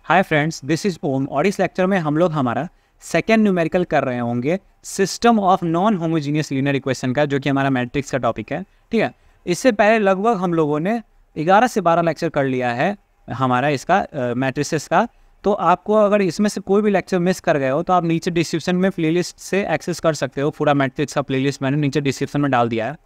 Hi friends, this is ओम और इस lecture में हम लोग हमारा सेकेंड न्यूमेरिकल कर रहे होंगे system of non homogeneous linear equation का, जो कि हमारा मैट्रिक्स का टॉपिक है। ठीक है, इससे पहले लगभग हम लोगों ने 11 से 12 लेक्चर कर लिया है हमारा इसका मैट्रिसेस का। तो आपको अगर इसमें से कोई भी लेक्चर मिस कर गए हो तो आप नीचे डिस्क्रिप्शन में प्लेलिस्ट से एक्सेस कर सकते हो। पूरा मैट्रिक्स का प्लेलिस्ट मैंने नीचे डिस्क्रिप्शन में डाल दिया है।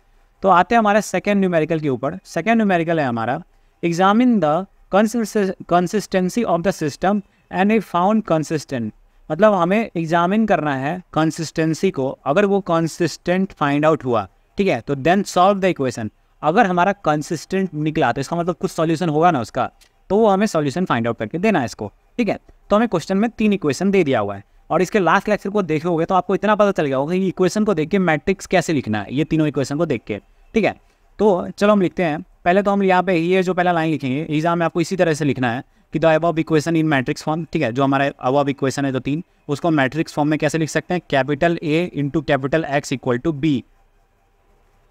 तो आते हैं हमारे सेकेंड न्यूमेरिकल के ऊपर। सेकेंड न्यूमेरिकल है हमारा examine the consistency of the system and if found consistent. मतलब हमें एग्जामिन करना है कंसिस्टेंसी को, अगर वो कंसिस्टेंट फाइंड आउट हुआ, ठीक है, तो देन सॉल्व द इक्वेशन। अगर हमारा कंसिस्टेंट निकला तो इसका मतलब कुछ सॉल्यूशन होगा ना उसका, तो वो हमें सॉल्यूशन फाइंड आउट करके देना है इसको। ठीक है, तो हमें क्वेश्चन में 3 इक्वेशन दे दिया हुआ है और इसके लास्ट लेक्चर को देखोगे तो आपको इतना पता चल गया होगा कि इक्वेशन को देख के मैट्रिक्स कैसे लिखना है, ये तीनों इक्वेशन को देख के। ठीक है, तो चलो हम लिखते हैं। पहले तो हम यहाँ पे ये जो पहला लाइन लिखेंगे, एग्जाम में आपको इसी तरह से लिखना है कि the above equation in matrix form. ठीक है, जो हमारा अबव इक्वेशन है जो 3, उसको मैट्रिक्स फॉर्म में कैसे लिख सकते हैं, capital A into capital X equal to B।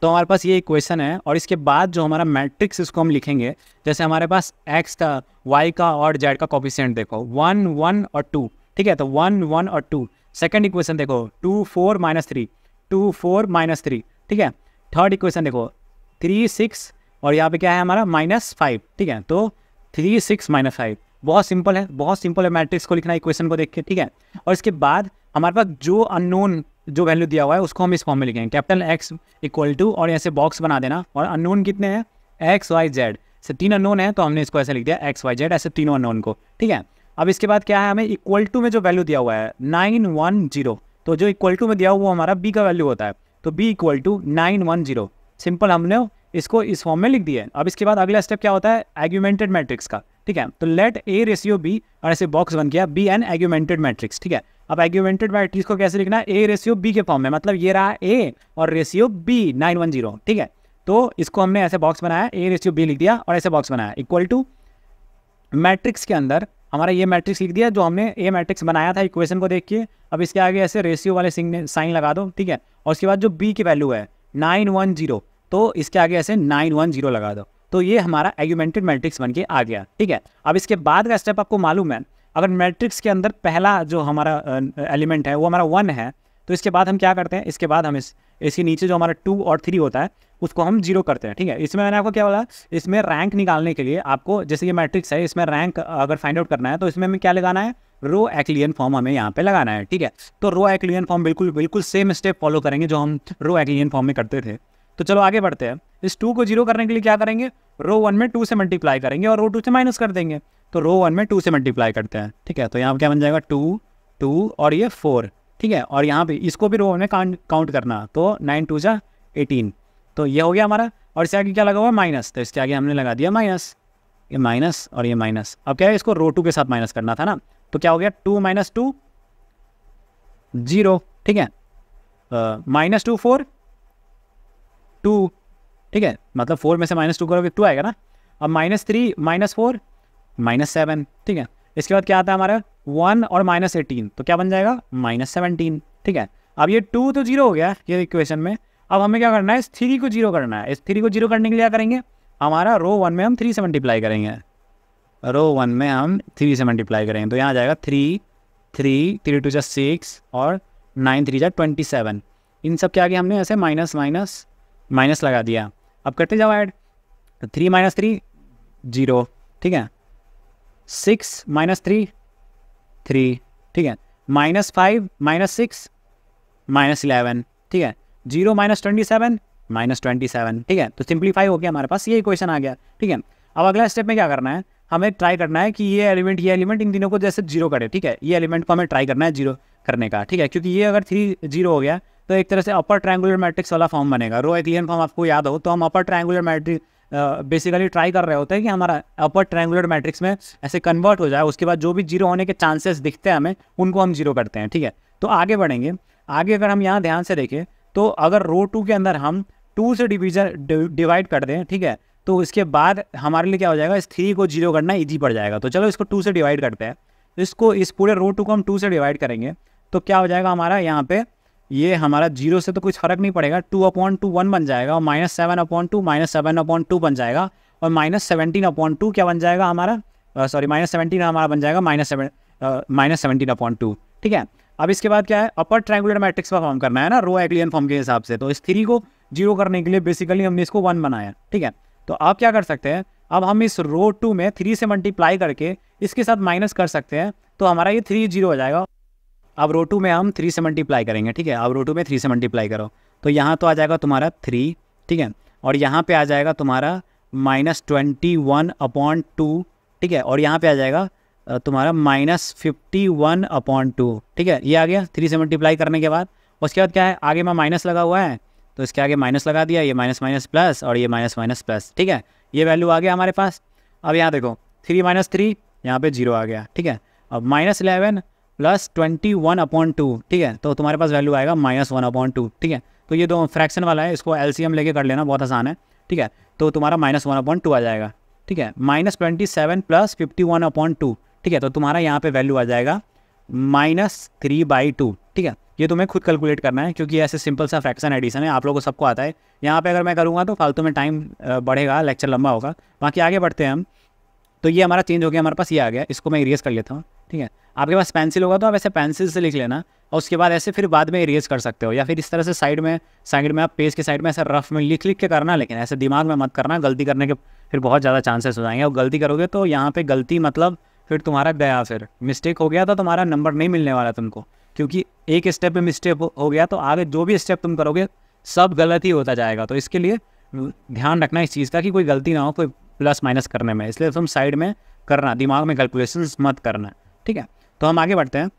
तो हमारे पास ये इक्वेशन है और इसके बाद जो हमारा मैट्रिक्स इसको हम लिखेंगे, जैसे हमारे पास X का, Y का और Z का कोफिशिएंट देखो 1 1 और 2। ठीक है, तो 1 1 और 2। सेकंड इक्वेशन देखो 2 4 -3, 2 4 -3। ठीक है, थर्ड इक्वेशन देखो 3 6 और यहाँ पे क्या है हमारा -5। ठीक है, तो 3 6 -5। बहुत सिंपल है, बहुत सिंपल है मैट्रिक्स को लिखना इक्वेशन को देख के। ठीक है, और इसके बाद हमारे पास जो अननोन जो वैल्यू दिया हुआ है उसको हम इस फॉर्म में लिखेंगे, कैपिटल X इक्वल टू, और ऐसे बॉक्स बना देना। और अननोन कितने हैं, X Y Z से 3 अननोन है, तो हमने इसको ऐसे लिख दिया X Y Z, ऐसे तीनों अननोन को। ठीक है, अब इसके बाद क्या है, हमें इक्वल टू में जो वैल्यू दिया हुआ है 910, तो जो इक्वल टू में दिया हुआ वो हमारा B का वैल्यू होता है, तो B इक्वल टू 910। सिंपल, हमने इसको इस फॉर्म में लिख दिया है। अब इसके बाद अगला स्टेप क्या होता है, आर्गुमेंटेड मैट्रिक्स का। ठीक है, तो लेट A रेशियो B, और ऐसे बॉक्स बन गया B एन आर्गुमेंटेड मैट्रिक्स। ठीक है, अब आर्गुमेंटेड मैट्रिक्स को कैसे लिखना है, A रेशियो B के फॉर्म में, मतलब ये रहा A और रेशियो B 910। ठीक है, तो इसको हमने ऐसे बॉक्स बनाया, A रेशियो B लिख दिया और ऐसे बॉक्स बनाया, इक्वल टू मैट्रिक्स के अंदर हमारा ये मैट्रिक्स लिख दिया जो हमने A मैट्रिक्स बनाया था इक्वेशन को देख के। अब इसके आगे ऐसे रेशियो वाले साइन लगा दो। ठीक है, और उसके बाद जो B की वैल्यू है 910, तो इसके आगे ऐसे 910 लगा दो, तो ये हमारा आर्गुमेंटेड मैट्रिक्स बन के आ गया। ठीक है, अब इसके बाद का स्टेप आपको मालूम है, अगर मैट्रिक्स के अंदर पहला जो हमारा एलिमेंट है वो हमारा 1 है, तो इसके बाद हम क्या करते हैं, इसके बाद हम इसके नीचे जो हमारा 2 और 3 होता है उसको हम 0 करते हैं। ठीक है, इसमें मैंने आपको क्या बोला, इसमें रैंक निकालने के लिए आपको, जैसे ये मैट्रिक्स है, इसमें रैंक अगर फाइंड आउट करना है तो इसमें हमें क्या लगाना है, रो एक्लियन फॉर्म हमें यहाँ पे लगाना है। ठीक है, तो रो एक्लियन फॉर्म बिल्कुल सेम स्टेप फॉलो करेंगे जो हम रो एक्लियन फॉर्म में करते थे। तो चलो आगे बढ़ते हैं। इस 2 को 0 करने के लिए क्या करेंगे, रो 1 में 2 से मल्टीप्लाई करेंगे और रो 2 से माइनस कर देंगे, तो रो 1 में 2 से मल्टीप्लाई करते हैं। ठीक है, तो यहाँ क्या बन जाएगा 2 2 और ये 4। ठीक है, और यहाँ पे इसको भी रो में काउंट करना, तो 9 2 जा 18, तो ये हो गया हमारा। और इसके आगे क्या लगा हुआ है, माइनस, तो इसके आगे हमने लगा दिया माइनस, ये माइनस और ये माइनस। अब क्या है, इसको रो 2 के साथ माइनस करना था ना, तो क्या हो गया 2 - 2 0। ठीक है, -2 4 2। ठीक है, मतलब 4 में से -2 करोगे 2 आएगा ना। अब -3 -4 -7। ठीक है, इसके बाद क्या आता है हमारा 1 और -18, तो क्या बन जाएगा -17। ठीक है, अब ये 2 तो 0 हो गया ये इक्वेशन में। अब हमें क्या करना है, इस 3 को 0 करना है। इस 3 को 0 करने के लिए क्या करेंगे, हमारा रो 1 में हम 3 से मल्टीप्लाई करेंगे, रो 1 में हम 3 से मल्टीप्लाई करेंगे, तो यहाँ आ जाएगा 3 3 3 2 6 और 9 3 27। इन सब के आगे हमने ऐसे माइनस लगा दिया। अब करते जाओ ऐड, तो 3 - 3 0। ठीक है, 6 - 3 3। ठीक है, -5 - 6 -11। ठीक है, 0 - 27 -27। ठीक है, तो सिंप्लीफाई हो गया, हमारे पास ये इक्वेशन आ गया। ठीक है, अब अगला स्टेप में क्या करना है, हमें ट्राई करना है कि ये एलिमेंट इन तीनों को जैसे 0 करे। ठीक है, ये एलिमेंट को हमें ट्राई करना है 0 करने का। ठीक है, क्योंकि ये अगर 3 0 हो गया तो एक तरह से अपर ट्रायंगुलर मैट्रिक्स वाला फॉर्म बनेगा। रो एक्लियन फॉर्म आपको याद हो, तो हम upper triangular matrix basically try कर रहे होते हैं कि हमारा अपर ट्रायंगुलर मैट्रिक्स में ऐसे कन्वर्ट हो जाए, उसके बाद जो भी 0 होने के चांसेस दिखते हैं हमें उनको हम 0 करते हैं। ठीक है, तो आगे बढ़ेंगे। आगे अगर हम यहाँ ध्यान से देखें तो अगर रो 2 के अंदर हम 2 से डिवाइड कर दें, ठीक है, तो इसके बाद हमारे लिए क्या हो जाएगा, इस 3 को 0 करना ईजी पड़ जाएगा। तो चलो इसको 2 से डिवाइड करते हैं, इसको इस पूरे रो 2 को हम 2 से डिवाइड करेंगे, तो क्या हो जाएगा हमारा, यहाँ पे ये हमारा 0 से तो कुछ फर्क नहीं पड़ेगा, 2/2 1 बन जाएगा, और -7/2 -7/2 बन जाएगा, और -17/2 क्या बन जाएगा हमारा सॉरी -17 हमारा बन जाएगा -17/2, ठीक है। अब इसके बाद क्या है, अपर ट्रायंगुलर मैट्रिक्स का फॉर्म करना है ना रो एक्लियन फॉर्म के हिसाब से। तो इस 3 को 0 करने के लिए बेसिकली हमने इसको 1 बनाया, ठीक है। तो आप क्या कर सकते हैं, अब हम इस रो 2 में 3 से मल्टीप्लाई करके इसके साथ माइनस कर सकते हैं, तो हमारा ये 3 0 हो जाएगा। अब रो 2 में हम 3 से मल्टीप्लाई करेंगे, ठीक है। अब रो 2 में 3 से मल्टीप्लाई करो तो यहाँ तो आ जाएगा तुम्हारा 3, ठीक है, और यहाँ पे आ जाएगा तुम्हारा -21/2, ठीक है, और यहाँ पे आ जाएगा तुम्हारा -51/2, ठीक है। ये आ गया 3 से मल्टीप्लाई करने के बाद। उसके बाद क्या है, आगे में माइनस लगा हुआ है तो इसके आगे माइनस लगा दिया, ये माइनस माइनस प्लस और ये माइनस माइनस प्लस, ठीक है। ये वैल्यू आ गया हमारे पास। अब यहाँ देखो 3 - 3 यहाँ पे 0 आ गया, ठीक है। अब -11 + 21/2, ठीक है, तो तुम्हारे पास वैल्यू आएगा -1/2, ठीक है। तो ये दो फ्रैक्शन वाला है, इसको एलसीएम लेके कर लेना, बहुत आसान है, ठीक है। तो तुम्हारा -1/2 आ जाएगा, ठीक है। -27 + 51/2, ठीक है, तो तुम्हारा यहाँ पे वैल्यू आ जाएगा -3/2, ठीक है। ये तुम्हें खुद कैलकुलेट करना है क्योंकि ऐसे सिंपल सा फ्रैक्शन एडिशन है, आप लोगों को सबको आता है। यहाँ पे अगर मैं करूँगा तो फालतू में टाइम बढ़ेगा, लेक्चर लंबा होगा। बाकी आगे बढ़ते हैं हम। तो ये हमारा चेंज हो गया, हमारे पास ये आ गया, इसको मैं इरेज कर लेता हूँ, ठीक है। आपके पास पेंसिल होगा तो आप ऐसे पेंसिल से लिख लेना और उसके बाद ऐसे फिर बाद में इरेज कर सकते हो, या फिर इस तरह से साइड में आप पेज के साइड में ऐसे रफ में लिख के करना, लेकिन ऐसे दिमाग में मत करना, गलती करने के फिर बहुत ज़्यादा चांसेस हो जाएंगे। और गलती करोगे तो यहाँ पे गलती मतलब फिर तुम्हारा गया, फिर मिस्टेक हो गया तो तुम्हारा नंबर नहीं मिलने वाला तुमको, क्योंकि एक स्टेप में मिस्टेक हो गया तो आगे जो भी स्टेप तुम करोगे सब गलत ही होता जाएगा। तो इसके लिए ध्यान रखना इस चीज़ का कि कोई गलती ना हो, कोई प्लस माइनस करने में, इसलिए तुम साइड में करना, दिमाग में कैलकुलेशंस मत करना, ठीक है। तो हम आगे बढ़ते हैं।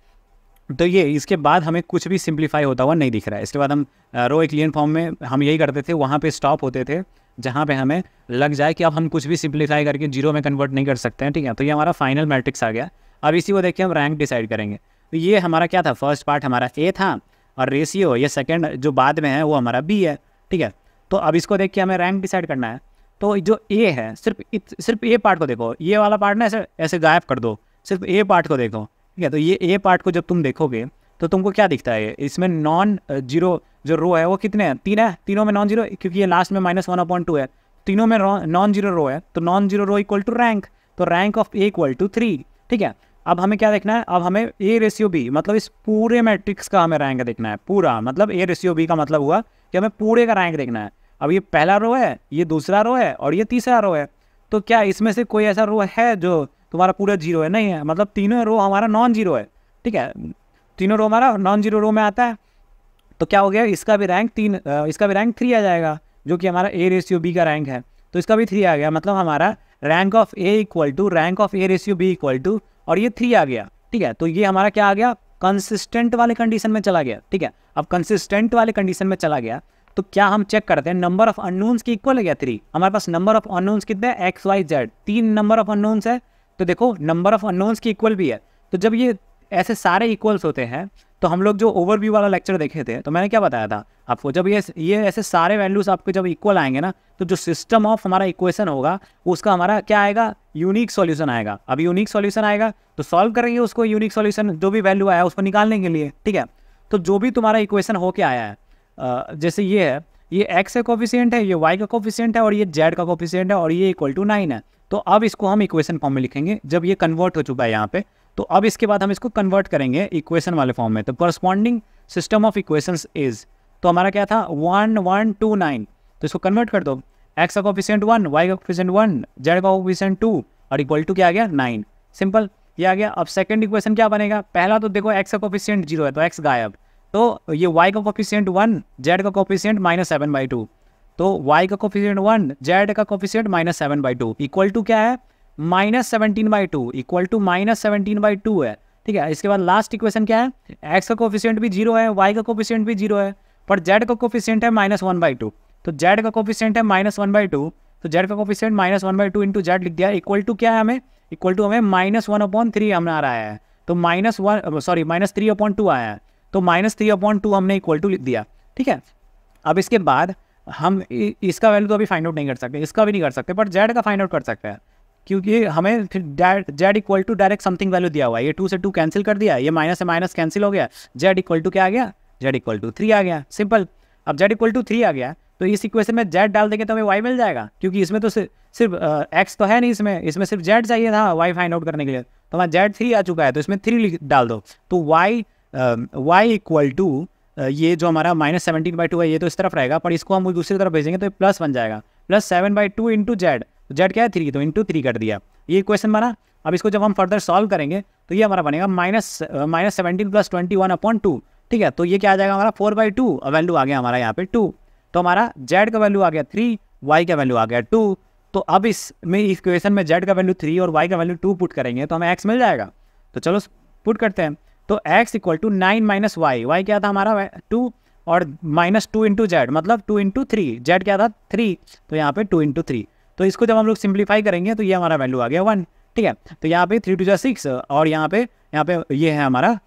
तो ये इसके बाद हमें कुछ भी सिंप्लीफाई होता हुआ नहीं दिख रहा है। इसके बाद हम रो एक्लियन फॉर्म में हम यही करते थे, वहाँ पे स्टॉप होते थे जहाँ पे हमें लग जाए कि अब हम कुछ भी सिंप्लीफाई करके 0 में कन्वर्ट नहीं कर सकते हैं, ठीक है। तो ये हमारा फाइनल मैट्रिक्स आ गया। अब इसी को देख के हम रैंक डिसाइड करेंगे। तो ये हमारा क्या था, फर्स्ट पार्ट हमारा ए था और रेशियो ये सेकेंड जो बाद में है वो हमारा बी है, ठीक है। तो अब इसको देख के हमें रैंक डिसाइड करना है। तो जो ए है, सिर्फ ए पार्ट को देखो, ये वाला पार्ट ना ऐसे ऐसे गायब कर दो, सिर्फ ए पार्ट को देखो, ठीक है। तो ये ए पार्ट को जब तुम देखोगे तो तुमको क्या दिखता है, इसमें नॉन जीरो जो रो है वो कितने हैं, 3 है, तीनों में नॉन जीरो, क्योंकि ये लास्ट में -1/2 है, तीनों में नॉन जीरो रो है, तो non zero row equal to rank, तो rank of A equal to 3, ठीक है। अब हमें क्या देखना है, अब हमें ए रेशियो बी, मतलब इस पूरे मैट्रिक्स का हमें रैंक देखना है पूरा, मतलब ए रेशियो बी का मतलब हुआ कि हमें पूरे का रैंक देखना है। अब ये पहला रो है, ये दूसरा रो है और ये तीसरा रो है, तो क्या इसमें से कोई ऐसा रो है जो तुम्हारा पूरा 0 है, नहीं है, मतलब तीनों रो हमारा नॉन जीरो है, ठीक है। तीनों रो हमारा नॉन जीरो रो में आता है, तो क्या हो गया, इसका भी रैंक 3 आ जाएगा, जो कि हमारा ए रेशियो बी का रैंक है, तो इसका भी 3 आ गया, मतलब हमारा rank of A equal to rank of A ratio B equal to, और ये 3 आ गया, ठीक है। तो ये हमारा क्या आ गया, कंसिस्टेंट वाले कंडीशन में चला गया, ठीक है। अब कंसिस्टेंट वाले कंडीशन में चला गया तो क्या हम चेक करते हैं, नंबर ऑफ अननोन्स की इक्वल है क्या 3, हमारे पास नंबर ऑफ अननोन्स कितने हैं, X Y Z, 3 number of unknowns है, तो देखो नंबर ऑफ अननोन्स की इक्वल भी है। तो जब ये ऐसे सारे इक्वल्स होते हैं, तो हम लोग जो ओवरव्यू वाला लेक्चर देखे थे तो मैंने क्या बताया था आपको, जब ये ऐसे सारे वैल्यूज आपके जब इक्वल आएंगे ना, तो जो सिस्टम ऑफ हमारा इक्वेशन होगा उसका हमारा क्या आएगा, यूनिक सॉल्यूशन आएगा। अब यूनिक सॉल्यूशन आएगा तो सॉल्व करेंगे उसको, यूनिक सॉल्यूशन जो भी वैल्यू आया उसको निकालने के लिए, ठीक है। तो जो भी तुम्हारा इक्वेशन होके आया है, जैसे ये है, ये x का कोफिशिएंट है, ये y का कोफिशिएंट है और ये z का कोफिशिएंट है और ये इक्वल टू 9 है। तो अब इसको हम इक्वेशन फॉर्म में लिखेंगे जब ये कन्वर्ट हो चुका है यहाँ पे, तो अब इसके बाद हम इसको कन्वर्ट करेंगे इक्वेशन वाले फॉर्म में। तो corresponding system of equations is, तो हमारा क्या था 1 1 2 9, तो इसको कन्वर्ट कर दो, x का कोफिशिएंट 1, y का कोफिशिएंट 1, z का कोफिशिएंट 2 और इक्वल टू क्या आ गया 9, सिंपल ये आ गया। अब सेकंड इक्वेशन क्या बनेगा, पहला तो देखो x का कोफिशिएंट 0 है तो x गायब, तो ये y का कोफिशिएंट 1, z का कोफिशिएंट -7/2, तो y का कोफिशिएंट 1, z का कोफिशिएंट -7/2 इक्वल टू क्या है -17/2, इक्वल टू -17/2 है, ठीक है। इसके बाद लास्ट इक्वेशन क्या है, x का कोफिशिएंट भी 0 है, y का कोफिशिएंट भी 0 है, पर z का कोफिशिएंट है -1/2, तो z का कोफिशिएंट है -1/2, तो z का कोफिशिएंट -1/2 इंटू z लिख दिया, इक्वल टू क्या है हमें, इक्वल टू हमें -1/3 हमें आ रहा है, तो -3/2 आया है, तो -3/2 हमने इक्वल टू लिख दिया, ठीक है। अब इसके बाद हम इसका वैल्यू तो अभी फाइंड आउट नहीं कर सकते, इसका भी नहीं कर सकते, पर z का फाइंड आउट कर सकते हैं, क्योंकि हमें फिर z equal to direct something value दिया हुआ है, ये 2 से 2 कैंसिल कर दिया, ये माइनस से माइनस कैंसिल हो गया, z इक्वल टू क्या आ गया, z इक्वल टू 3 आ गया, सिंपल। अब z इक्वल टू 3 आ गया तो इस इक्वेशन में जेड डाल देंगे तो हमें वाई मिल जाएगा, क्योंकि इसमें तो सिर्फ एक्स तो है नहीं, इसमें सिर्फ जेड चाहिए था वाई फाइंड आउट करने के लिए। तो हमारा जेड 3 आ चुका है, तो इसमें 3 डाल दो। तो वाई इक्वल टू ये जो हमारा -17/2 है ये तो इस तरफ रहेगा, पर इसको हम दूसरी तरफ भेजेंगे तो ये प्लस बन जाएगा, +7/2 इंटू जेड। जेड क्या है 3, तो इंटू 3 कर दिया, ये इक्वेशन बना। अब इसको जब हम फर्दर सॉल्व करेंगे तो ये हमारा बनेगा -17 + 21/2। ठीक है, तो ये क्या आ जाएगा हमारा 4/2, वैल्यू आ गया हमारा यहाँ पे 2। तो हमारा जेड का वैल्यू आ गया 3, वाई का वैल्यू आ गया 2। तो अब इसमें इक्वेशन में जेड का वैल्यू 3 और वाई का वैल्यू 2 पुट करेंगे तो हमें एक्स मिल जाएगा। तो चलो पुट करते हैं। तो x = 9 - वाई, वाई क्या था हमारा 2 और -2 इंटू जेड, मतलब 2 इंटू 3, जेड क्या था 3, तो यहाँ पे 2 इंटू 3। तो इसको जब हम लोग सिंप्लीफाई करेंगे तो ये हमारा वैल्यू आ गया 1। ठीक है, तो यहाँ पे 3 × 2 = 6 और यहाँ पे ये है हमारा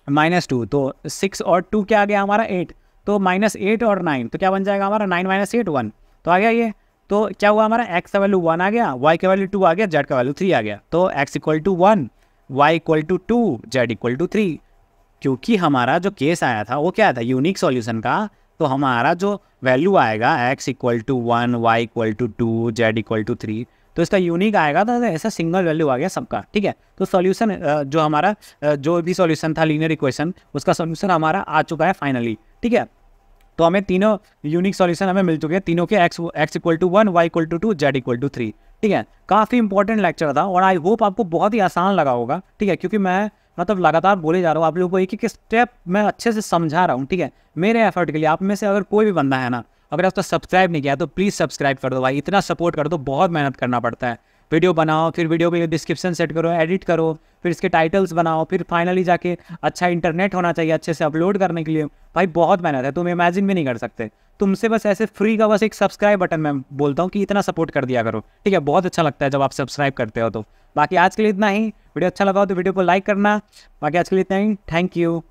-2, तो 6 और 2 क्या आ गया हमारा 8, तो -8 और 9, तो क्या बन जाएगा हमारा 9 - 8 1, तो आ गया ये। तो क्या हुआ हमारा x का वैल्यू 1 आ गया, y का वैल्यू 2 आ गया, z का वैल्यू 3 आ गया। तो x = 1, y = 2, z = 3। क्योंकि हमारा जो केस आया था वो क्या था, यूनिक सॉल्यूशन का, तो हमारा जो वैल्यू आएगा x = 1, y = 2, z = 3, तो इसका यूनिक आएगा, तो ऐसा सिंगल वैल्यू आ गया सबका। ठीक है, तो सॉल्यूशन जो हमारा जो भी सॉल्यूशन था लीनियर इक्वेशन, उसका सॉल्यूशन हमारा आ चुका है फाइनली। ठीक है, तो हमें तीनों यूनिक सॉल्यूशन हमें मिल चुके हैं, तीनों के x = 1, y = 2, z = 3। ठीक है, काफ़ी इंपॉर्टेंट लेक्चर था और आई होप आपको बहुत ही आसान लगा होगा। ठीक है, क्योंकि मैं मतलब लगातार बोले जा रहा हूँ, आप लोगों को एक एक स्टेप मैं अच्छे से समझा रहा हूँ। ठीक है, मेरे एफर्ट के लिए आप में से अगर कोई भी बंदा है ना, अगर आप तो सब्सक्राइब नहीं किया तो प्लीज़ सब्सक्राइब कर दो भाई, इतना सपोर्ट कर दो, बहुत मेहनत करना पड़ता है। वीडियो बनाओ, फिर वीडियो के डिस्क्रिप्शन सेट करो, एडिट करो, फिर इसके टाइटल्स बनाओ, फिर फाइनली जाके अच्छा इंटरनेट होना चाहिए अच्छे से अपलोड करने के लिए। भाई बहुत मेहनत है, तुम इमेजिन भी नहीं कर सकते। तुमसे बस ऐसे फ्री का बस एक सब्सक्राइब बटन मैं बोलता हूँ कि इतना सपोर्ट कर दिया करो। ठीक है, बहुत अच्छा लगता है जब आप सब्सक्राइब करते हो। तो बाकी आज के लिए इतना ही, वीडियो अच्छा लगा हो तो वीडियो को लाइक करना। बाकी आज के लिए इतना ही, थैंक यू।